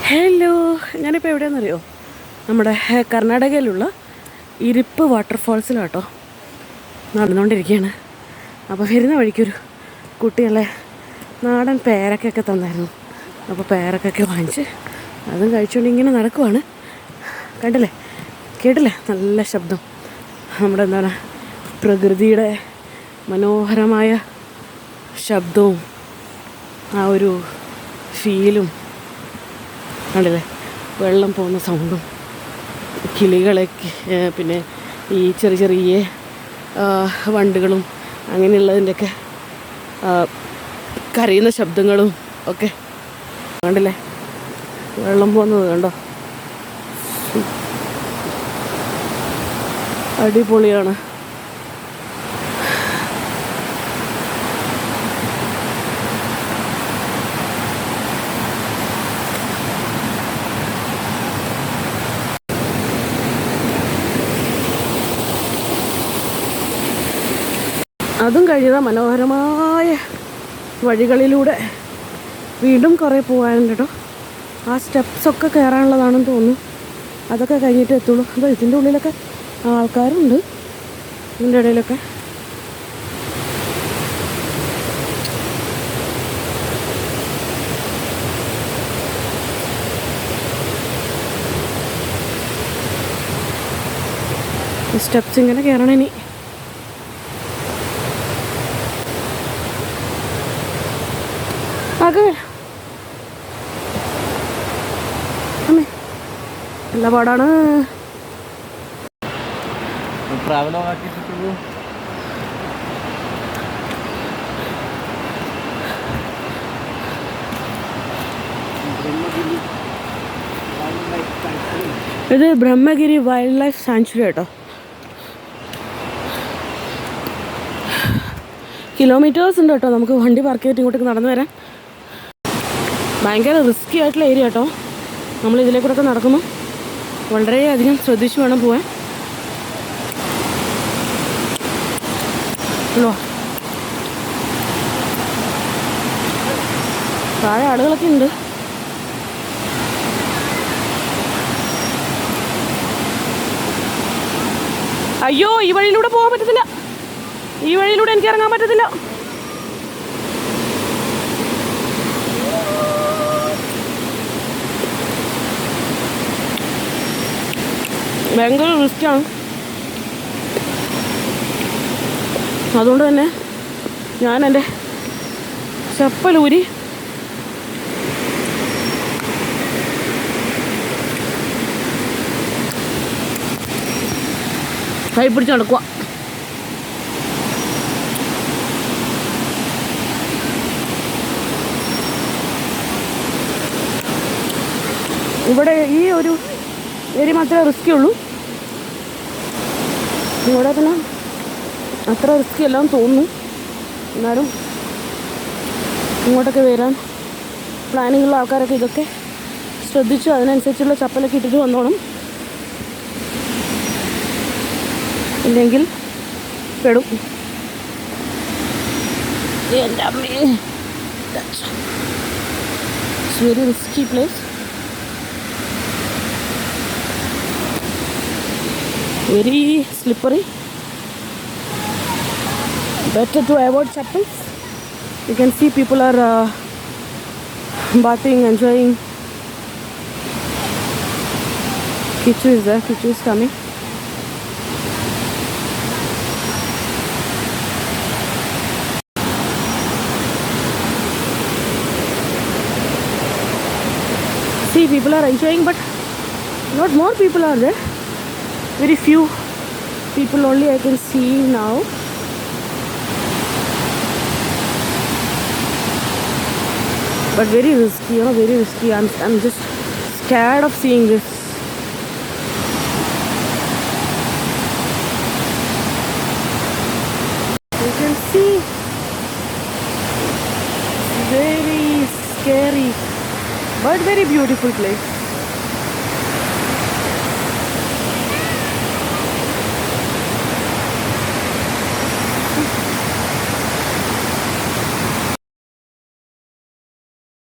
Hello, ഞാനിപ്പോൾ എവിടെയാണെന്നറിയോ? നമ്മുടെ കർണാടകയിലുള്ള ഇരിപ്പ് വാട്ടർഫാൾസിലാട്ടോ നടന്നുകൊണ്ടിരിക്കുകയാണ്. അപ്പോൾ വരുന്ന വഴിക്കൊരു കുട്ടികളെ നാടൻ പേരക്കൊക്കെ തന്നായിരുന്നു. അപ്പോൾ പേരക്കൊക്കെ വാങ്ങിച്ച് അതും കഴിച്ചുകൊണ്ട് ഇങ്ങനെ നടക്കുവാണ്. കണ്ടില്ലേ, കേട്ടില്ലേ നല്ല ശബ്ദം? നമ്മുടെ എന്താണ് പ്രകൃതിയുടെ മനോഹരമായ ശബ്ദവും ആ ഒരു ഫീലും കണ്ടില്ലേ, വെള്ളം പോകുന്ന സൗണ്ടും കിളികളൊക്കെ, പിന്നെ ഈ ചെറിയ ചെറിയ വണ്ടുകളും അങ്ങനെയുള്ളതിൻ്റെയൊക്കെ കരയുന്ന ശബ്ദങ്ങളും ഒക്കെ കണ്ടില്ലേ, വെള്ളം പോകുന്നത് കണ്ടോ, അടിപൊളിയാണ്. അതും കഴിഞ്ഞതാ മനോഹരമായ വഴികളിലൂടെ വീണ്ടും കുറേ പോകാനുണ്ട് കേട്ടോ. ആ സ്റ്റെപ്സൊക്കെ കയറാനുള്ളതാണെന്ന് തോന്നുന്നു. അതൊക്കെ കഴിഞ്ഞിട്ട് എത്തുള്ളൂ. അപ്പോൾ ഇതിൻ്റെ ഉള്ളിലൊക്കെ ആൾക്കാരുണ്ട്, ഇതിൻ്റെ ഇടയിലൊക്കെ. സ്റ്റെപ്സ് ഇങ്ങനെ കയറണം ഇനി. അതെ, അമ്മേ നല്ല പാടാണ്. ഇത് ബ്രഹ്മഗിരി വൈൽഡ് ലൈഫ് സാങ്ച്വറി കേട്ടോ. കിലോമീറ്റേഴ്സ് ഉണ്ട് കേട്ടോ നമുക്ക് വണ്ടി പാർക്ക് ചെയ്തിട്ട് ഇങ്ങോട്ടേക്ക് നടന്നു വരാൻ. ഭയങ്കര റിസ്കി ആയിട്ടുള്ള ഏരിയ കേട്ടോ. നമ്മൾ ഇതിലേക്കൂടെ നടക്കുമ്പോൾ വളരെയധികം ശ്രദ്ധിച്ച് വേണം പോവാൻ. താഴെ ആളുകളൊക്കെ ഉണ്ട്. അയ്യോ, ഈ വഴിയിലൂടെ പോകാൻ പറ്റത്തില്ല. ഈ വഴിയിലൂടെ എനിക്ക് ഇറങ്ങാൻ പറ്റത്തില്ല. ഭയങ്കര റിസ്ക്കാണ്. അതുകൊണ്ട് തന്നെ ഞാൻ എൻ്റെ ചപ്പലൂരി കൈ പിടിച്ച് നടക്കുക. ഇവിടെ ഈ ഒരു ഏരിയ മാത്രമേ റിസ്കി ഉള്ളൂ. ഇവിടെ തന്നെ അത്ര റിസ്കി എല്ലാം തോന്നുന്നു. എന്നാലും ഇങ്ങോട്ടൊക്കെ വരാൻ പ്ലാനിങ്ങുള്ള ആൾക്കാരൊക്കെ ഇതൊക്കെ ശ്രദ്ധിച്ചു അതിനനുസരിച്ചുള്ള ചപ്പലൊക്കെ ഇട്ടിട്ട് വന്നോണം, ഇല്ലെങ്കിൽ പെടും. എൻ്റെ അമ്മേ, it's very risky place. Very slippery. Better to avoid chappals. You can see people are bathing, enjoying. Kichu is there. Kichu is coming. See, people are enjoying, but not more people are there. Very few people only I can see now. But very risky, you know, very risky. I'm just scared of seeing this. You can see, very scary, but very beautiful place.